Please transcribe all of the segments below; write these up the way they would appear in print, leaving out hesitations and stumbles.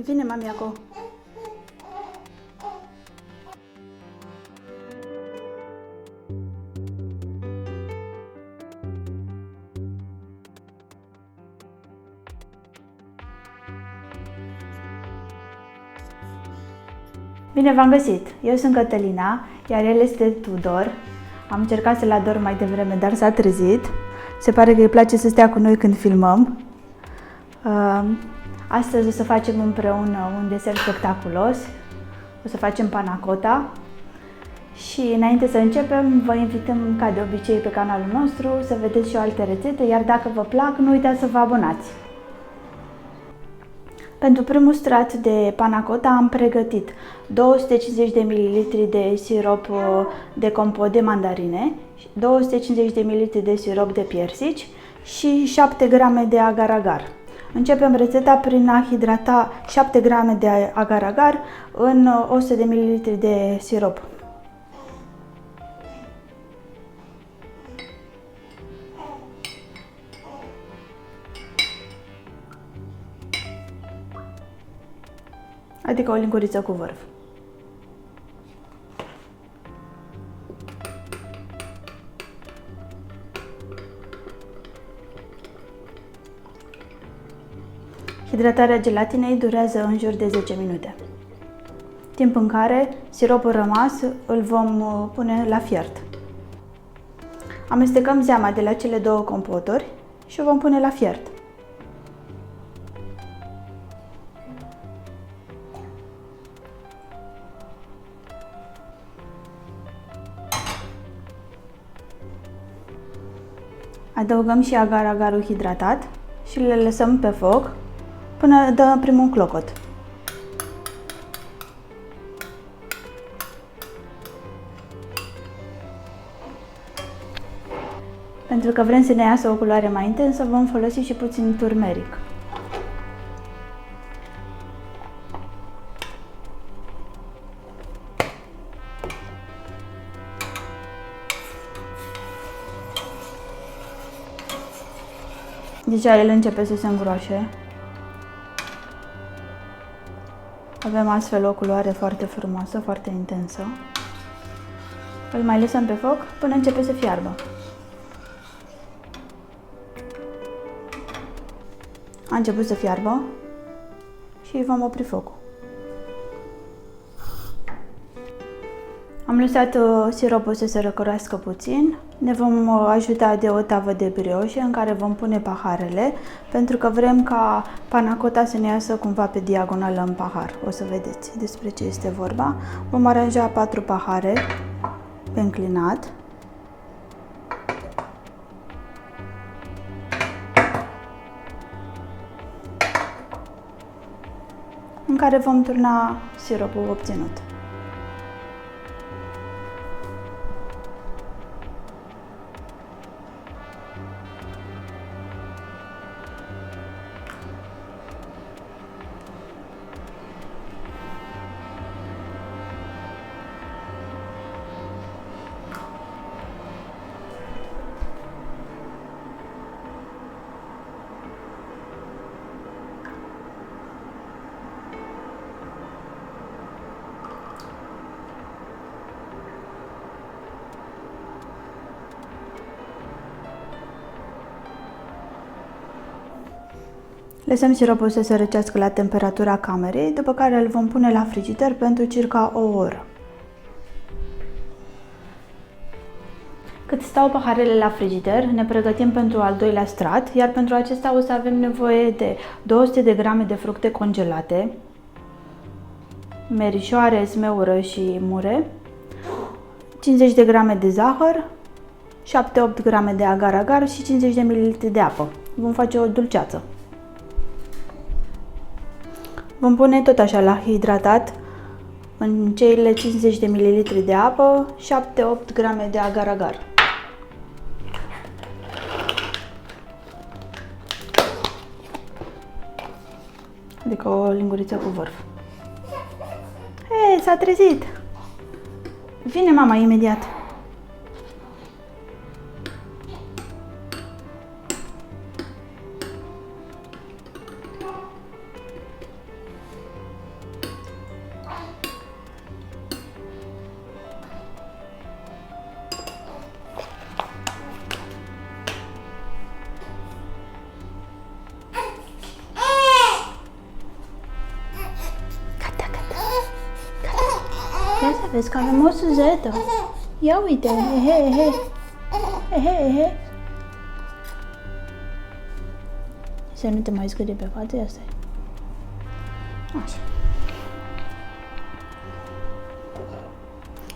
Vine mami acolo. Bine v-am găsit! Eu sunt Cătălina, iar el este Tudor. Am încercat să-l ador mai devreme, dar s-a trezit. Se pare că îi place să stea cu noi când filmăm. Astăzi o să facem împreună un desert spectaculos. O să facem panna cotta. Și înainte să începem, vă invităm ca de obicei pe canalul nostru să vedeți și alte rețete, iar dacă vă plac, nu uitați să vă abonați. Pentru primul strat de panna cotta am pregătit 250 de ml de sirop de compot de mandarine, 250 de ml de sirop de piersici și 7 g de agar-agar. Începem rețeta prin a hidrata 7 g de agar-agar în 100 de ml de sirop. Adică o linguriță cu vârf. Hidratarea gelatinei durează în jur de 10 minute, timp în care siropul rămas îl vom pune la fiert. Amestecăm zeama de la cele două compoturi și o vom pune la fiert. Adăugăm și agar-agarul hidratat și le lăsăm pe foc până dă primul clocot. Pentru că vrem să ne iasă o culoare mai intensă, vom folosi și puțin turmeric. Deja el începe să se îngroașe. Avem astfel o culoare foarte frumoasă, foarte intensă. Îl mai lăsăm pe foc până începe să fiarbă. A început să fiarbă și vom opri focul. Am lăsat siropul să se răcorească puțin. Ne vom ajuta de o tavă de brioșe în care vom pune paharele, pentru că vrem ca panna cotta să ne iasă cumva pe diagonală în pahar. O să vedeți despre ce este vorba. Vom aranja 4 pahare pe înclinat. În care vom turna siropul obținut. Lăsăm siropul să se răcească la temperatura camerei, după care îl vom pune la frigider pentru circa o oră. Cât stau paharele la frigider, ne pregătim pentru al doilea strat, iar pentru acesta o să avem nevoie de 200 de grame de fructe congelate, merișoare, smeură și mure, 50 de grame de zahăr, 7-8 grame de agar-agar și 50 de ml de apă. Vom face o dulceață. Vom pune tot așa la hidratat în cele 50 de ml de apă, 7-8 grame de agar-agar. Adică o linguriță cu vârf. Hei, s-a trezit! Vine mama imediat! Vezi că avem o suzetă. Ia uite, he. Să nu te mai scăde pe față, asta e. Așa.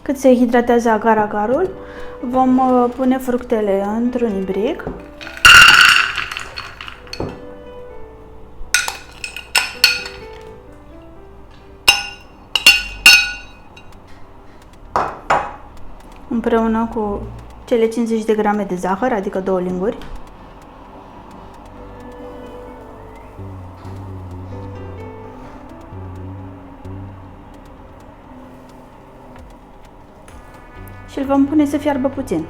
Cât se hidratează agar-agarul, vom pune fructele într-un ibric. Împreună cu cele 50 de grame de zahăr, adică 2 linguri. Și îl vom pune să fiarbă puțin.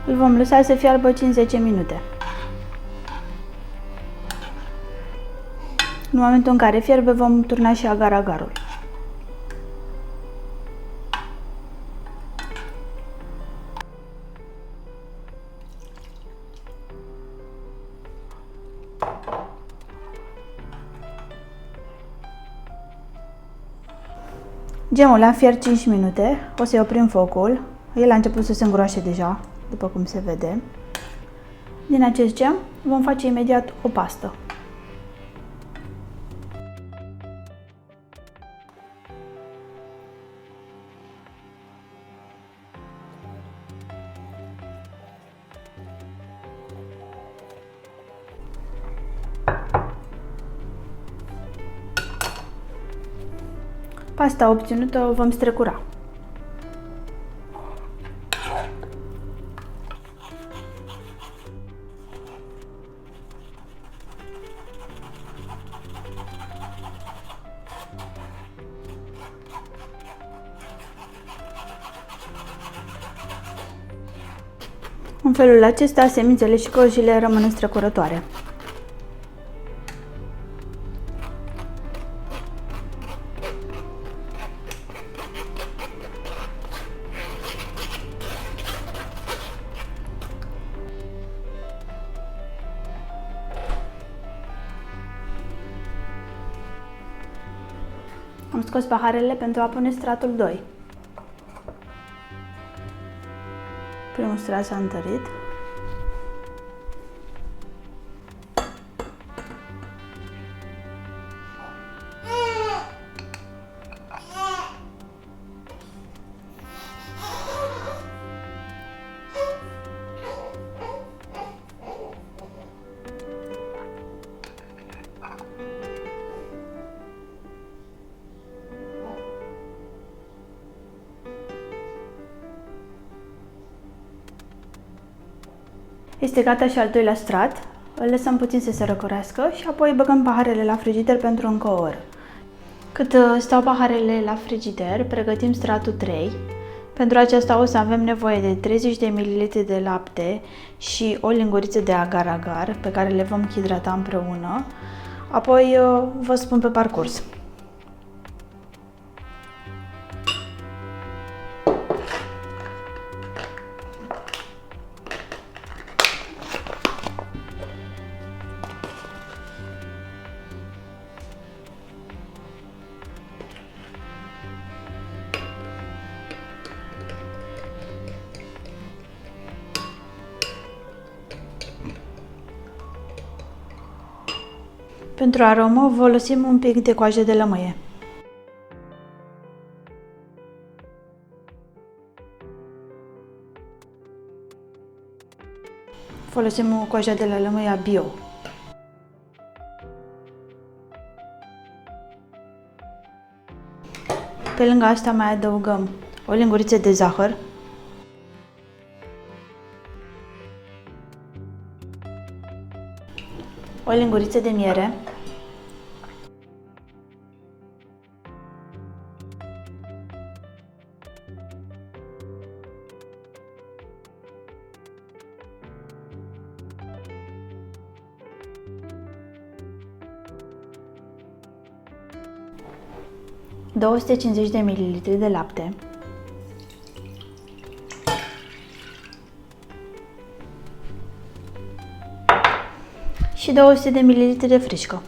Îl vom lăsa să fiarbă 5-10 minute. În momentul în care fierbe, vom turna și agar-agarul. Gemul a fiert 5 minute, o să-i oprim focul. El a început să se îngroașe deja, după cum se vede. Din acest gem vom face imediat o pastă. Pasta obținută o vom strecura. În felul acesta, semințele și cojile rămân în strecurătoare. Am scos paharele pentru a pune stratul 2. Primul strat s-a întărit. Este gata și al doilea strat. Îl lăsăm puțin să se răcorească și apoi băgăm paharele la frigider pentru încă o oră. Cât stau paharele la frigider, pregătim stratul 3. Pentru aceasta o să avem nevoie de 30 de ml de lapte și o linguriță de agar-agar pe care le vom hidrata împreună. Apoi vă spun pe parcurs. Pentru aromă folosim un pic de coajă de lămâie. Folosim o coajă de la lămâia bio. Pe lângă asta mai adăugăm o linguriță de zahăr, o linguriță de miere, 250 de ml de lapte, și 200 de ml de frișcă.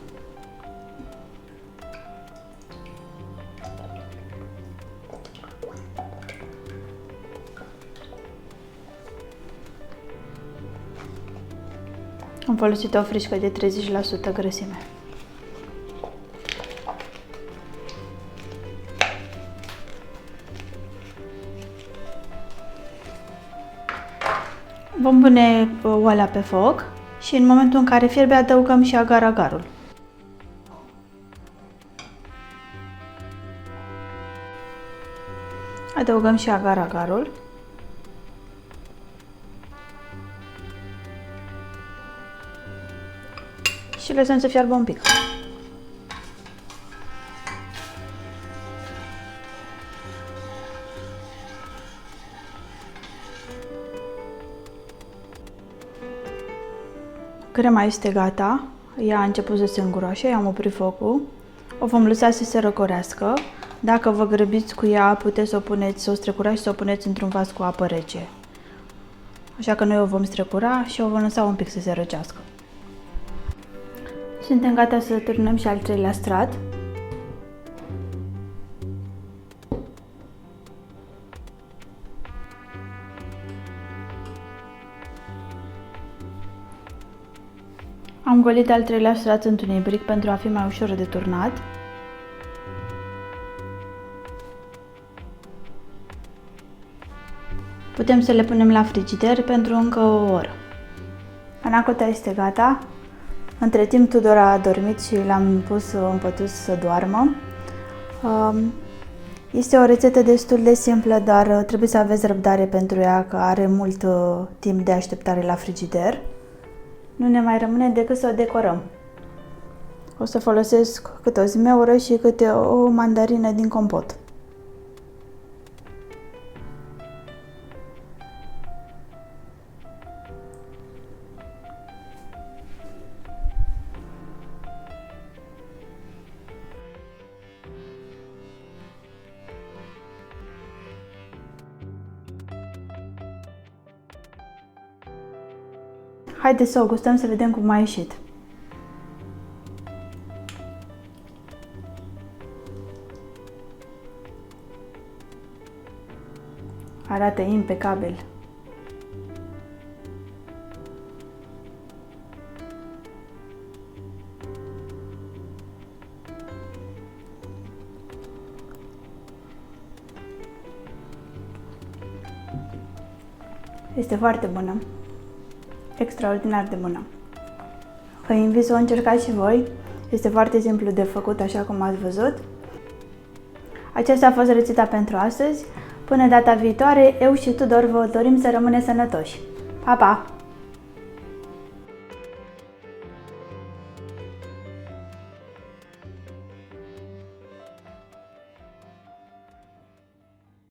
Am folosit o frișcă de 30% grăsime. Vom pune oalea pe foc și în momentul în care fierbe adăugăm și agar-agarul. Adăugăm și agar-agarul. Și lăsăm să fiarbă un pic. Crema este gata, ea a început să se îngroașe, am oprit focul. O vom lăsa să se răcorească. Dacă vă grăbiți cu ea, puteți să o puneți, să o strecurați și să o puneți într-un vas cu apă rece. Așa că noi o vom strecura și o vom lăsa un pic să se răcească. Suntem gata să turnăm și al treilea strat. Am golit al treilea strat într-un ibric pentru a fi mai ușor de turnat. Putem să le punem la frigider pentru încă o oră. Panna cotta este gata. Între timp Tudor a dormit și l-am pus în pătuț să doarmă. Este o rețetă destul de simplă, dar trebuie să aveți răbdare pentru ea, că are mult timp de așteptare la frigider. Nu ne mai rămâne decât să o decorăm. O să folosesc câte o zmeură și câte o mandarină din compot. Haideți să o gustăm să vedem cum a ieșit. Arată impecabil. Este foarte bună. Extraordinar de bună. Vă invit să o încercați și voi. Este foarte simplu de făcut, așa cum ați văzut. Aceasta a fost rețeta pentru astăzi. Până data viitoare, eu și Tudor vă dorim să rămâneți sănătoși. Pa, pa!